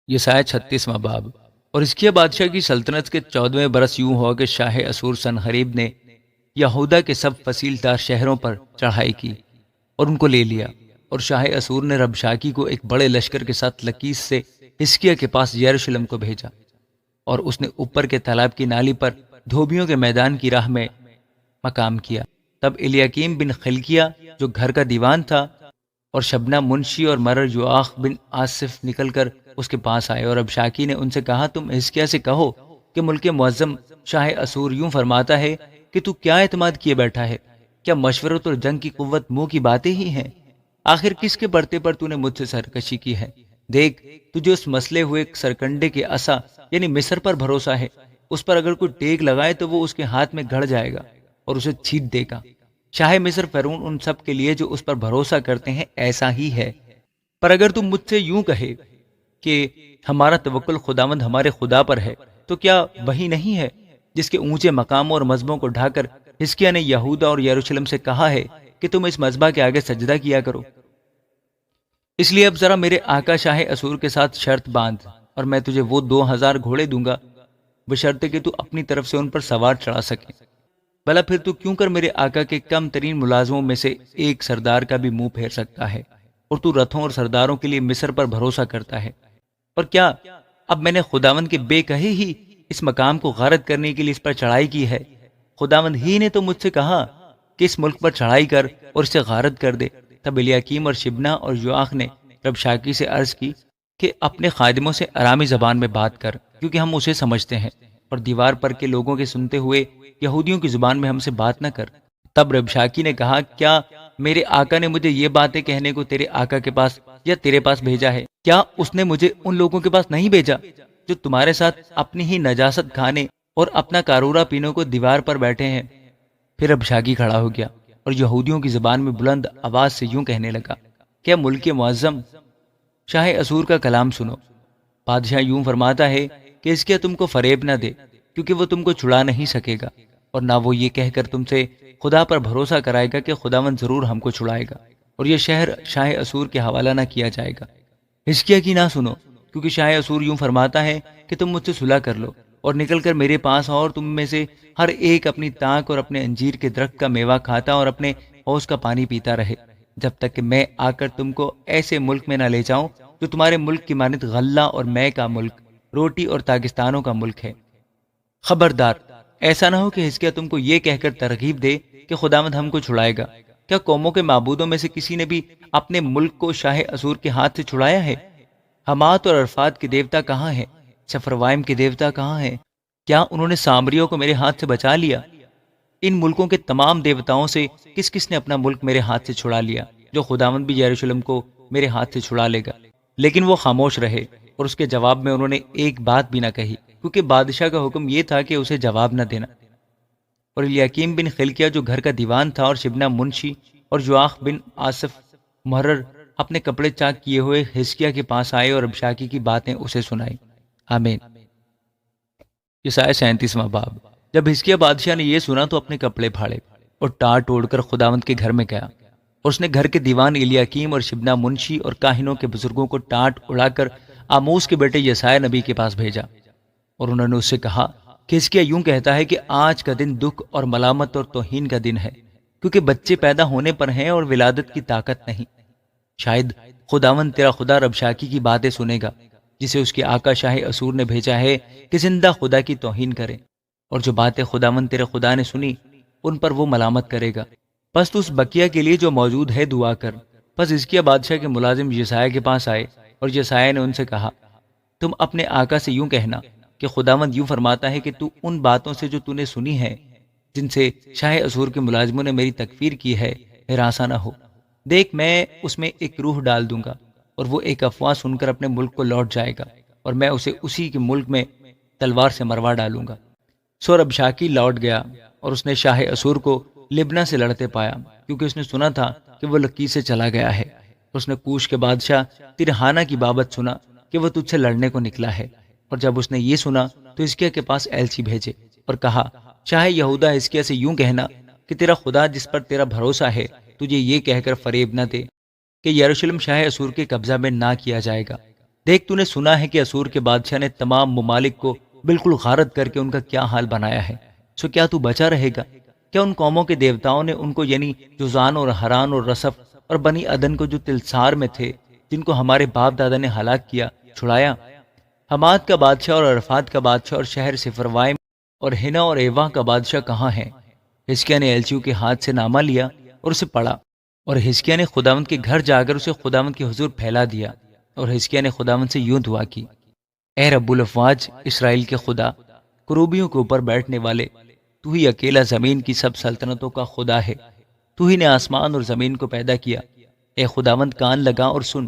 یسایہ 36واں باب۔ اور حزقیہ بادشاہ کی سلطنت کے 14ویں برس یوں ہوا کہ شاہ اسور سنحریب نے یہودا کے سب فصیل دار شہروں پر چڑھائی کی اور ان کو لے لیا، اور شاہ اسور نے ربشاکی کو ایک بڑے لشکر کے ساتھ لکیس سے حزقیہ کے پاس یروشلم کو بھیجا، اور اس نے اوپر کے تالاب کی نالی پر دھوبیوں کے میدان کی راہ میں مقام کیا۔ تب الیاکیم بن خلقیہ جو گھر کا دیوان تھا، اور شبنا منشی اور مرر یواخ بن آصف نکل کر اس کے پاس آئے، اور ربشاکی نے ان سے کہا، تم حزقیہ سے کہو کہ ملک معظم شاہ اسور یوں فرماتا ہے کہ تو کیا اعتماد کیے بیٹھا ہے؟ کیا مشورت اور جنگ کی قوت منہ کی باتیں ہی ہیں؟ آخر کس کے برتے پر تو نے مجھ سے سرکشی کی ہے؟ دیکھ، تجھے اس مسلے ہوئے سرکنڈے کے عصا یعنی مصر پر بھروسہ ہے، اس پر اگر کوئی ٹیک لگائے تو وہ اس کے ہاتھ میں گڑ جائے گا اور اسے چھید دے گا۔ شاہ مصر فرعون ان سب کے لیے جو اس پر بھروسہ کرتے ہیں ایسا ہی ہے۔ پر اگر تم مجھ سے یوں کہے کہ ہمارا توکل خداوند ہمارے خدا پر ہے، تو کیا وہی نہیں ہے جس کے اونچے مقاموں اور مذہبوں کو ڈھا کر حزقیہ نے یہودا اور یروشلم سے کہا ہے کہ تم اس مذبح کے آگے سجدہ کیا کرو؟ اس لیے اب ذرا میرے آقا شاہ اسور کے ساتھ شرط باندھ، اور میں تجھے وہ 2000 گھوڑے دوں گا، بشرطے کہ تو اپنی طرف سے ان پر سوار چڑھا سکے۔ بھلا پھر تو کیوں کر میرے آقا کے کم ترین ملازموں میں سے ایک سردار کا بھی منہ پھیر سکتا ہے، اور تو رتھوں اور سرداروں کے لیے مصر پر بھروسہ کرتا ہے؟ اور کیا اب میں نے خداوند کے بے کہے ہی اس مقام کو غارت کرنے کے لیے اس پر چڑھائی کی ہے؟ خداوند ہی نے تو مجھ سے کہا کہ اس ملک پر چڑھائی کر اور اسے غارت کر دے۔ تب الیاکیم اور شبنا اور یواخ نے ربشاکی سے عرض کی کہ اپنے خادموں سے ارامی زبان میں بات کر، کیونکہ ہم اسے سمجھتے ہیں، اور دیوار پر کے لوگوں کے سنتے ہوئے یہودیوں کی زبان میں ہم سے بات نہ کر۔ تب ربشاکی نے کہا، کیا میرے آقا نے مجھے یہ باتیں کہنے کو تیرے آقا کے پاس یا تیرے پاس بھیجا ہے؟ کیا اس نے مجھے ان لوگوں کے پاس نہیں بھیجا جو تمہارے ساتھ اپنی ہی نجاست کھانے اور اپنا کارورا پینے کو دیوار پر بیٹھے ہیں؟ پھر ربشاکی کھڑا ہو گیا اور یہودیوں کی زبان میں بلند آواز سے یوں کہنے لگا، کیا ملک معظم شاہ اسور کا کلام سنو۔ بادشاہ یوں فرماتا ہے کہ اس کے تم کو فریب نہ دے، کیونکہ وہ تم کو چھڑا نہیں سکے گا، اور نہ وہ یہ کہہ کر تم سے خدا پر بھروسہ کرائے گا کہ خداوند ضرور ہم کو چھڑائے گا، اور یہ شہر شاہ اسور کے حوالہ نہ کیا جائے گا۔ حزقیہ کی نہ سنو، کیونکہ شاہ اسور یوں فرماتا ہے کہ تم مجھ سے صلح کر لو اور نکل کر میرے پاس آؤ، اور تم میں سے ہر ایک اپنی تاک اور اپنے انجیر کے درخت کا میوہ کھاتا اور اپنے حوض کا پانی پیتا رہے، جب تک کہ میں آ کر تم کو ایسے ملک میں نہ لے جاؤں جو تمہارے ملک کی مانند غلہ اور مے کا ملک، روٹی اور تاگستانوں کا ملک ہے۔ خبردار، ایسا نہ ہو کہ حزقیہ تم کو یہ کہہ کر ترغیب دے کہ خداوند ہم کو چھڑائے گا۔ کیا قوموں کے معبودوں میں سے کسی نے بھی اپنے ملک کو شاہ اسور کے ہاتھ سے چھڑایا ہے؟ حمات اور عرفات کے دیوتا کہاں ہیں؟ سفروائم کے دیوتا کہاں ہیں؟ کیا انہوں نے سامریوں کو میرے ہاتھ سے بچا لیا؟ ان ملکوں کے تمام دیوتاؤں سے کس کس نے اپنا ملک میرے ہاتھ سے چھڑا لیا، جو خداوند بھی یروشلم کو میرے ہاتھ سے چھڑا لے گا؟ لیکن وہ خاموش رہے، اور اس کے جواب میں انہوں نے ایک بات بھی نہ کہی، کیونکہ بادشاہ کا حکم یہ تھا کہ اسے جواب نہ دینا۔ اور الیاکیم بن خلقیہ جو گھر کا دیوان تھا، اور شبنا منشی اور یواخ بن آصف محرر اپنے کپڑے چاک کیے ہوئے حزقیہ کے پاس آئے اور ربشاکی کی باتیں اسے سنائی۔ آمین۔ یسایہ 37واں باب۔ جب حزقیہ بادشاہ نے یہ سنا تو اپنے کپڑے پھاڑے اور ٹاٹ اوڑھ کر خداوند کے گھر میں گیا، اور اس نے گھر کے دیوان الیاکیم اور شبنا منشی اور کاہنوں کے بزرگوں کو ٹاٹ اڑا کر آموس کے بیٹے یسایہ نبی کے پاس بھیجا، اور انہوں نے اس سے کہا کہ حزقیہ یوں کہتا ہے کہ آج کا دن دکھ اور ملامت اور توہین کا دن ہے، کیونکہ بچے پیدا ہونے پر ہیں اور ولادت کی طاقت نہیں۔ شاید خداوند تیرا خدا ربشاکی کی باتیں سنے گا، جسے اس کے آقا شاہ اسور نے بھیجا ہے کہ زندہ خدا کی توہین کرے، اور جو باتیں خداوند تیرے خدا نے سنی ان پر وہ ملامت کرے گا۔ پس تو اس بقیہ کے لیے جو موجود ہے دعا کر۔ پس حزقیہ بادشاہ کے ملازم یسایہ کے پاس آئے، اور یسایہ نے ان سے کہا، تم اپنے آقا سے یوں کہنا کہ خداوند یوں فرماتا ہے کہ تو ان باتوں سے جو تو نے سنی ہے، جن سے شاہ اسور کے ملازموں نے میری تکفیر کی ہے، ہراساں نہ ہو۔ دیکھ، میں اس میں ایک روح ڈال دوں گا، اور وہ ایک افواہ سن کر اپنے ملک کو لوٹ جائے گا، اور میں اسے اسی کے ملک میں تلوار سے مروا ڈالوں گا۔ سو ربشاکی لوٹ گیا، اور اس نے شاہ اسور کو لبنہ سے لڑتے پایا، کیونکہ اس نے سنا تھا کہ وہ لکیس سے چلا گیا ہے۔ اس نے کوش کے بادشاہ ترہانہ کی بابت سنا کہ وہ تجھ سے لڑنے کو نکلا ہے، اور جب اس نے یہ سنا تو حزقیہ کے پاس ایلچی بھیجے اور کہا، شاہ یہودا حزقیہ سے یوں کہنا کہ تیرا خدا جس پر تیرا بھروسہ ہے تجھے یہ کہہ کر فریب نہ دے کہ یروشلم شاہ اسور کے قبضہ میں نہ کیا جائے گا، دیکھ تو نے سنا ہے کہ اسور کے بادشاہ نے تمام ممالک کو بالکل غارت کر کے ان کا کیا حال بنایا ہے، سو کیا تو بچا رہے گا؟ کیا ان قوموں کے دیوتاؤں نے ان کو یعنی جوزان اور حران اور رصف اور بنی عدن کو جو تلسار میں تھے، جن کو ہمارے باپ دادا نے ہلاک کیا، چھڑایا؟ حماد کا بادشاہ اور عرفات کا بادشاہ اور شہر سفروائم اور ہنا اور ایوا کا بادشاہ کہاں ہیں؟ حزقیہ نے ایلچیوں کے ہاتھ سے نامہ لیا اور اسے پڑھا، اور حزقیہ نے خداوند کے گھر جا کر اسے خداوند کے حضور پھیلا دیا، اور حزقیہ نے خداوند سے یوں دعا کی: اے رب الافواج، اسرائیل کے خدا، کروبیوں کے اوپر بیٹھنے والے، تو ہی اکیلا زمین کی سب سلطنتوں کا خدا ہے، تو ہی نے آسمان اور زمین کو پیدا کیا۔ اے خداوند کان لگا اور سن،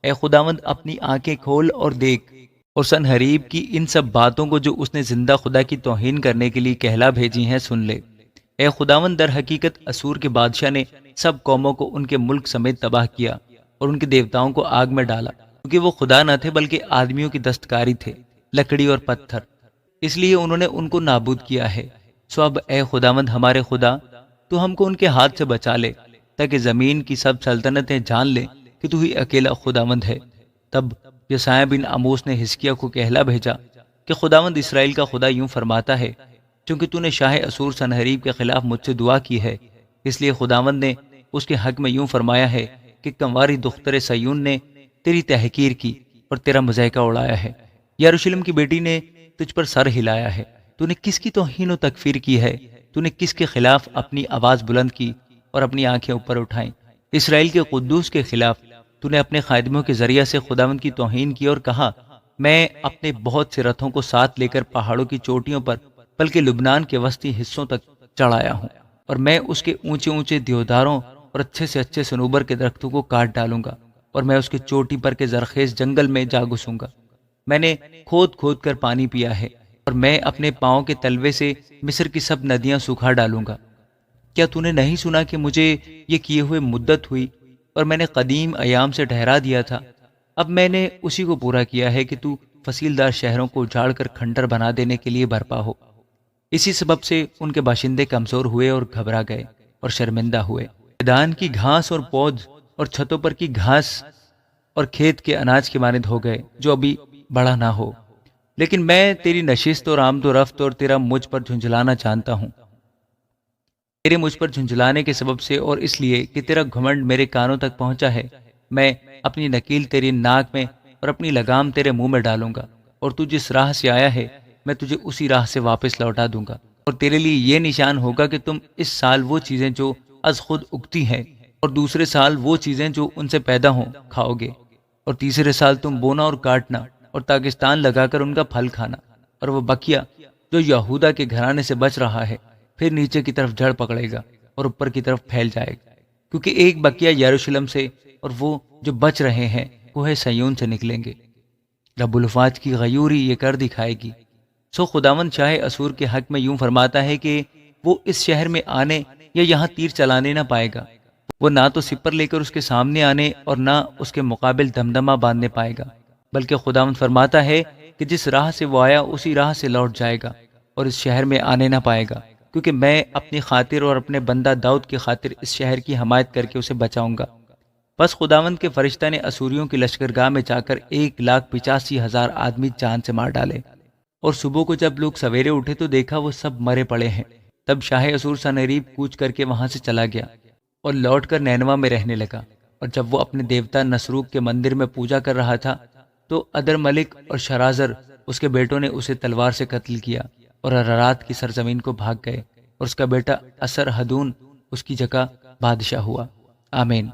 اے خداوند اپنی آنکھیں کھول اور دیکھ، اور سنحریب کی ان سب باتوں کو جو اس نے زندہ خدا کی توہین کرنے کے لیے کہلا بھیجی ہیں سن لے۔ اے خداوند، در حقیقت اسور کے بادشاہ نے سب قوموں کو ان کے ملک سمیت تباہ کیا اور ان کے دیوتاؤں کو آگ میں ڈالا، کیونکہ وہ خدا نہ تھے بلکہ آدمیوں کی دستکاری تھے، لکڑی اور پتھر، اس لیے انہوں نے ان کو نابود کیا ہے۔ سو اب اے خداوند ہمارے خدا، تو ہم کو ان کے ہاتھ سے بچا لے، تاکہ زمین کی سب سلطنتیں جان لیں کہ تو ہی اکیلا خداوند ہے۔ تب یسایہ بن آموس نے حزقیہ کو کہلا بھیجا کہ خداوند اسرائیل کا خدا یوں فرماتا ہے: چونکہ تو نے شاہ اسور سنحریب کے خلاف مجھ سے دعا کی ہے، اس لیے خداوند نے اس کے حق میں یوں فرمایا ہے کہ کنواری دختر سیون نے تیری تحقیر کی اور تیرا مضحکہ اڑایا ہے، یروشلم کی بیٹی نے تجھ پر سر ہلایا ہے۔ تو نے کس کی توہین و تکفیر کی ہے؟ تو نے کس کے خلاف اپنی آواز بلند کی اور اپنی آنکھیں اوپر اٹھائیں؟ اسرائیل کے قدوس کے خلاف تو نے اپنے خادموں کے ذریعہ سے خداوند کی توہین کی اور کہا: میں اپنے بہت سے رتھوں کو ساتھ لے کر پہاڑوں کی چوٹیوں پر بلکہ لبنان کے وسطی حصوں تک چڑھایا ہوں، اور میں اس کے اونچے اونچے دیوداروں اور اچھے سے اچھے صنوبر کے درختوں کو کاٹ ڈالوں گا، اور میں اس کے چوٹی پر کے زرخیز جنگل میں جا گھسوں گا۔ میں نے کھود کھود کر پانی پیا ہے، اور میں اپنے پاؤں کے تلوے سے مصر کی سب ندیاں سکھا ڈالوں گا۔ کیا تو نے نہیں سنا کہ مجھے یہ کیے ہوئے مدت ہوئی، اور میں نے قدیم ایام سے ٹھہرا دیا تھا؟ اب میں نے اسی کو پورا کیا ہے کہ تو فصیلدار شہروں کو اجاڑ کر کھنڈر بنا دینے کے لیے برپا ہو۔ اسی سبب سے ان کے باشندے کمزور ہوئے اور گھبرا گئے اور شرمندہ ہوئے۔ میدان کی گھاس اور پود اور چھتوں پر کی گھاس اور کھیت کے اناج کے مانند ہو گئے جو ابھی بڑا نہ ہو۔ لیکن میں تیری نشست اور آمد و رفت اور تیرا مجھ پر جھنجھلانا جانتا ہوں۔ تیرے مجھ پر جھنجھلانے کے سبب سے اور اس لیے کہ تیرا گھمنڈ میرے کانوں تک پہنچا ہے، میں اپنی نکیل تیری ناک میں اور اپنی لگام تیرے منہ میں ڈالوں گا، اور تو جس راہ سے آیا ہے میں تجھے اسی راہ سے واپس لوٹا دوں گا۔ اور تیرے لیے یہ نشان ہوگا کہ تم اس سال وہ چیزیں جو از خود اگتی ہیں، اور دوسرے سال وہ چیزیں جو ان سے پیدا ہوں کھاؤ گے، اور تیسرے سال تم بونا اور کاٹنا اور تاکستان لگا کر ان کا پھل کھانا۔ اور وہ بکیا جو یہودا کے گھرانے سے بچ رہا ہے پھر نیچے کی طرف جڑ پکڑے گا اور اوپر کی طرف پھیل جائے گا، کیونکہ ایک بکیا یروشلم سے اور وہ جو بچ رہے ہیں کوہ سیون سے نکلیں گے۔ رب الفاظ کی غیوری یہ کر دکھائے گی۔ سو خداوند شاہ اسور کے حق میں یوں فرماتا ہے کہ وہ اس شہر میں آنے یا یہاں تیر چلانے نہ پائے گا، وہ نہ تو سپر لے کر اس کے سامنے آنے اور نہ اس کے مقابل دمدمہ باندھنے پائے گا، بلکہ خداوند فرماتا ہے کہ جس راہ سے وہ آیا اسی راہ سے لوٹ جائے گا اور اس شہر میں آنے نہ پائے گا، کیونکہ میں اپنی خاطر اور اپنے بندہ داؤد کی خاطر اس شہر کی حمایت کر کے اسے بچاؤں گا۔ بس خداوند کے فرشتہ نے اسوریوں کی لشکرگاہ میں جا کر 1,85,000 آدمی جان سے مار ڈالے، اور صبح کو جب لوگ سویرے اٹھے تو دیکھا وہ سب مرے پڑے ہیں۔ تب شاہ اسور سنحریب کوچ کر کے وہاں سے چلا گیا اور لوٹ کر نینوا میں رہنے لگا، اور جب وہ اپنے دیوتا نسروک کے مندر میں پوجا کر رہا تھا تو ادر ملک اور شرازر اس کے بیٹوں نے اسے تلوار سے قتل کیا اور ارارات کی سرزمین کو بھاگ گئے، اور اس کا بیٹا اسر حدون اس کی جگہ بادشاہ ہوا۔ آمین۔